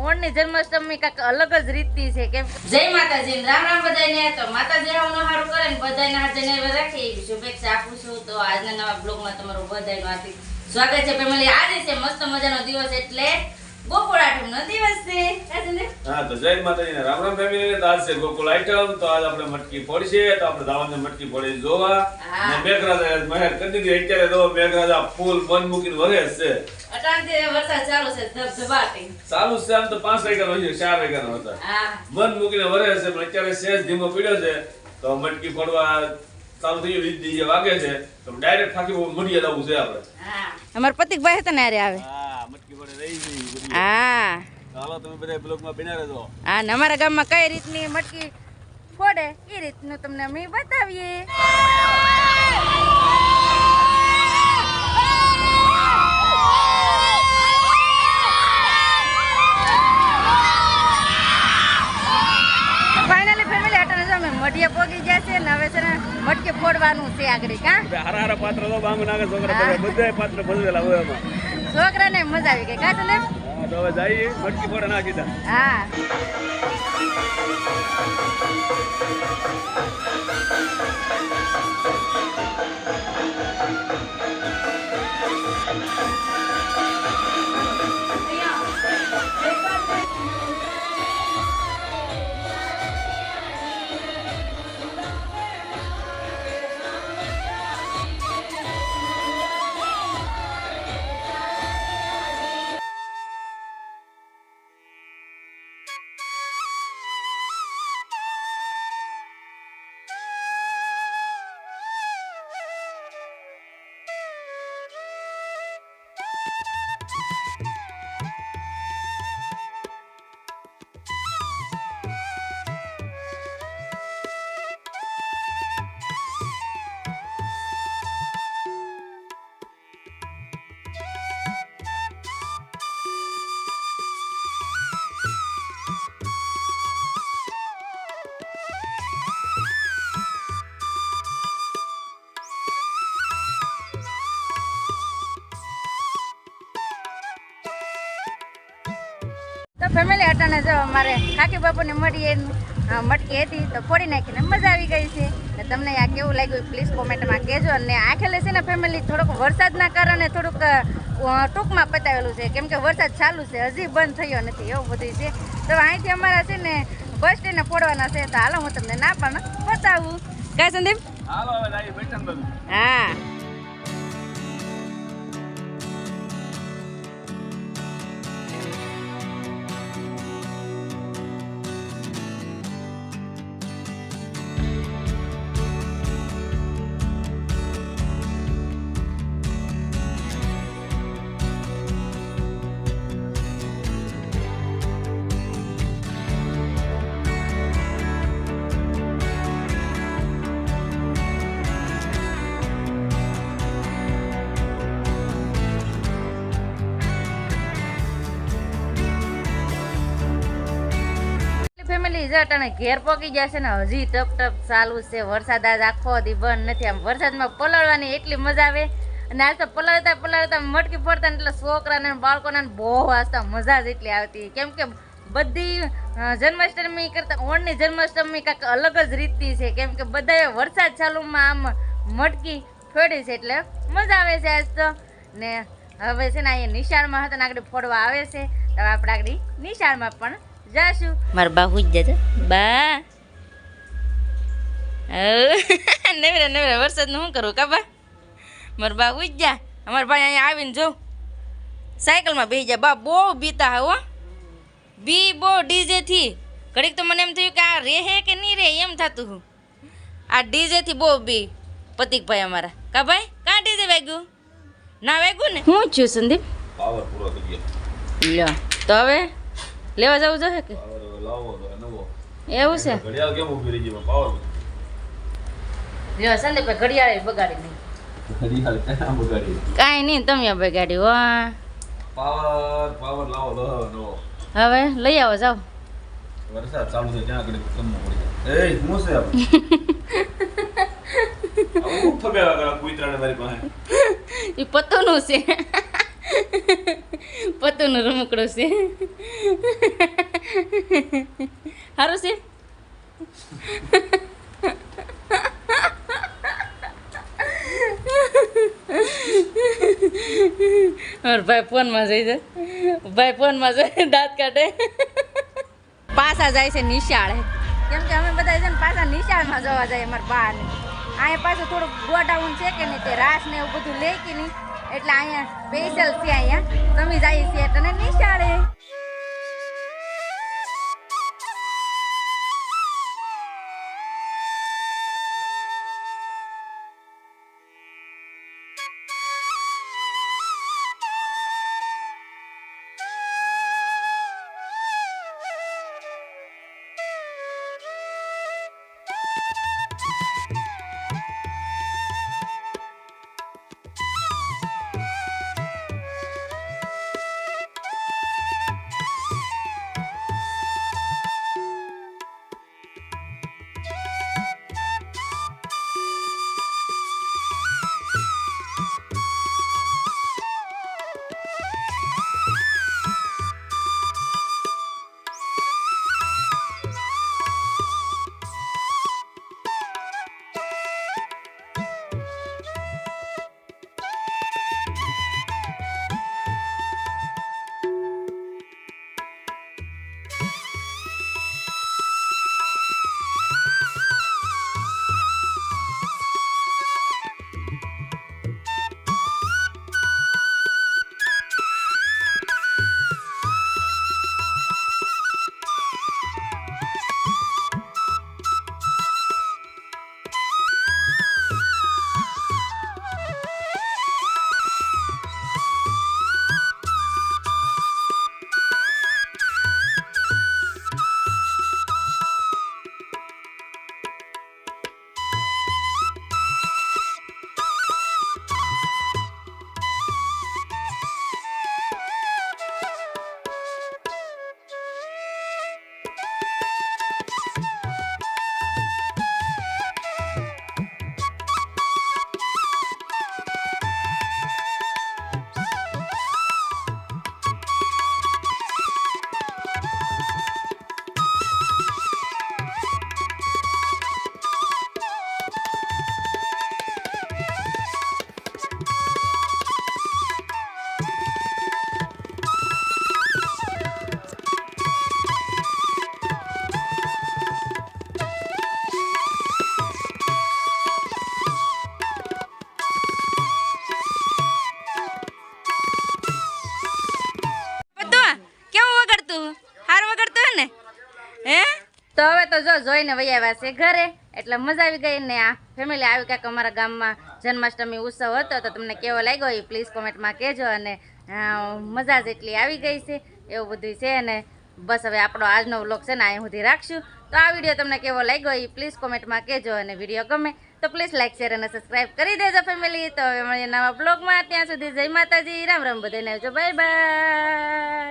ઓણની જન્માષ્ટમી કાંઈક અલગ જ રીતની છે કેમ જય માતાજી રામ રામ બધાને તો માતાજી આવવાનું સારું કરે ને બધાને હાજર રાખે એવી શુભેચ્છા આપું છું તો આજના નવા બ્લોગમાં તમારું બધાનું હાર્દિક સ્વાગત છે ફેમિલી આજે છે મસ્ત મજાનો દિવસ એટલે ગોકુળ આઠમનો દિવસ છે હા તો જય માતાજી રામ રામ ફેમિલી આજ છે ગોકુળ આઈટમ તો આજ આપણે મટકી ફોડશે તો આપણે દાવણને મટકી ફોડી જોવા ને મેઘરાજા મહેર કરી દીધી અત્યારે તો મેઘરાજા ફૂલ મન મૂકીને વરે છે અટાણથી વરસાદ ચાલુ છે ધબધબાટી ચાલુ છે આમ તો 5 વાગ્યાનો છે 4 વાગ્યાનો હતા મન મૂકીને વરે છે પણ અત્યારે સેજ ધીમો પીડ્યો છે તો મટકી ફોડવા ચાલુ થઈ ગયું ડીજે વાગે છે તો ડાયરેક્ટ થાકી મડીએ જવું છે આપણે અમાર પતિકભાઈ હતા ને આરે આવે હા મટકી ફોડે રહી ગઈ હા ચાલો તમે બધા બ્લોગમાં બિના રહેજો હા ને અમારા ગામમાં કઈ રીતની મટકી ફોડે એ રીતનું તમને અમે બતાવીએ મઢિયા પોગી ગયા છે ને હવે છે ને મટકી ફોડવાનું છે આગળ કા હારા પાત્ર તો બાંગ નાગે છોકરા બધા પાત્ર ભજવેલા હોય એમાં છોકરાને મજા આવી ગઈ કા તને હા તો હવે જઈએ મટકી ફોડે નાખી દા હા ફેમિલી અટાણે જો અમારે કાકી બાપુને મળીએ મટકી હતી તો ફોડી નાખીને મજા આવી ગઈ છે ને તમને આ કેવું લાગ્યું પ્લીઝ કોમેન્ટમાં કહેજો અને આખેલે છે ને ફેમિલી થોડોક વરસાદના કારણે થોડુંક ટૂંકમાં પતાવેલું છે કેમ કે વરસાદ ચાલુ છે હજી બંધ થયો નથી એવું બધું છે તો અહીંથી અમારા છે ને બસ સ્ટેન્ડને ફોડવાના છે તો હાલો હું તમને ના પણ બતાવું કાંઈ સંદીપ હાલો હવે લાવી બેઠા બધું હા ફેમિલી જટાણે ઘેર પહોંચી જશે ને હજી ટપ ટપ ચાલુ છે વરસાદ આજ આખો દી બંધ નથી આમ વરસાદમાં પલળવાની એટલી મજા આવે અને આજ તો પલળતા મટકી ફોડતા એટલે છોકરાને બાળકોને બહુ વાંચતા મજા જ એટલી આવતી કેમ કે બધી જન્માષ્ટમી કરતા ઓણની જન્માષ્ટમી કાંઈક અલગ જ રીતની છે કેમ કે બધાએ વરસાદ ચાલુમાં આમ મટકી ફોડી છે એટલે મજા આવે છે આજ તો ને હવે છે ને અહીંયા નિશાળમાં હતા ને આગળ ફોડવા આવે છે તો આપણે આગળ નિશાળમાં પણ જાશું મારા બા હુઈ જશે બા નવરા વરસાદનું શું કરું કાબા મારા બા હુઈ જા અમારા ભાઈ અહીંયા આવીને જો સાયકલમાં બેસી જાય બા બહુ બીતા હો બી બહુ ડીજેથી ઘડીક તો મને એમ થયું કે આ રહે કે નહીં રહે એમ થતું હું આ ડીજેથી બહુ બી પતિકભાઈ અમારા કા ભાઈ કાં ડીજે વાગ્યું ના વાગ્યું ને શું થયું સંદીપ પાવર પૂરો થઈ ગયો લ્યો તો હવે લેવા જવું જોઈએ કે લાવો તો નવો એવું છે ઘડિયાળ કેમ ઊભી રહી ગઈ પાવર લ્યો સંદીપ ઘડિયાળ બગાડી નહીં ઘડિયાળ ક્યાં બગાડી કાંઈ નહીં તમે બગાડી વાહ પાવર લાવો તો નવો હવે લઈ આવો જાઓ વરસાદ ચાલુ છે ત્યાં આગળ કમવું પડી જાય એ શું છે હું ફબ્યા કરો કુતરાને મારી પાસે. એ પતોનું છે પતોનું રમકડું છે સારું છે ભાઈ ફોનમાં જઈ જાય ભાઈ ફોનમાં જઈ દાંત કાઢે પાછા જાય છે નિશાળે કેમ કે અમે બધા છે ને પાછા નિશાળમાં જોવા જાય અમારા બા ને અહીંયા પાછું થોડુંક ગોડાઉન છે કે નહીં તે રાસ ને એવું બધું લે કે નહીં એટલે અહીંયા સ્પેશિયલ છે અહીંયા તમે જઈએ છીએ એટલે નિશાળે તો હવે તો જો જોઈને વહી આવ્યા છે ઘરે એટલે મજા આવી ગઈ ને આ ફેમિલી આવી કાંઈક અમારા ગામમાં જન્માષ્ટમી ઉત્સવ હતો તો તમને કેવો લાગ્યો એ પ્લીઝ કોમેન્ટમાં કહેજો અને મજા જ એટલી આવી ગઈ છે એવું બધું છે અને બસ હવે આપણો આજનો વ્લોગ છે ને અહીં સુધી રાખશું તો આ વિડીયો તમને કેવો લાગ્યો એ પ્લીઝ કોમેન્ટમાં કહેજો અને વિડીયો ગમે તો પ્લીઝ લાઈક શેર અને સબસ્ક્રાઈબ કરી દેજો ફેમિલી તો હવે મળીએ નવા બ્લોગમાં ત્યાં સુધી જય માતાજી રામ રામ બધાને આવજો બાય બાય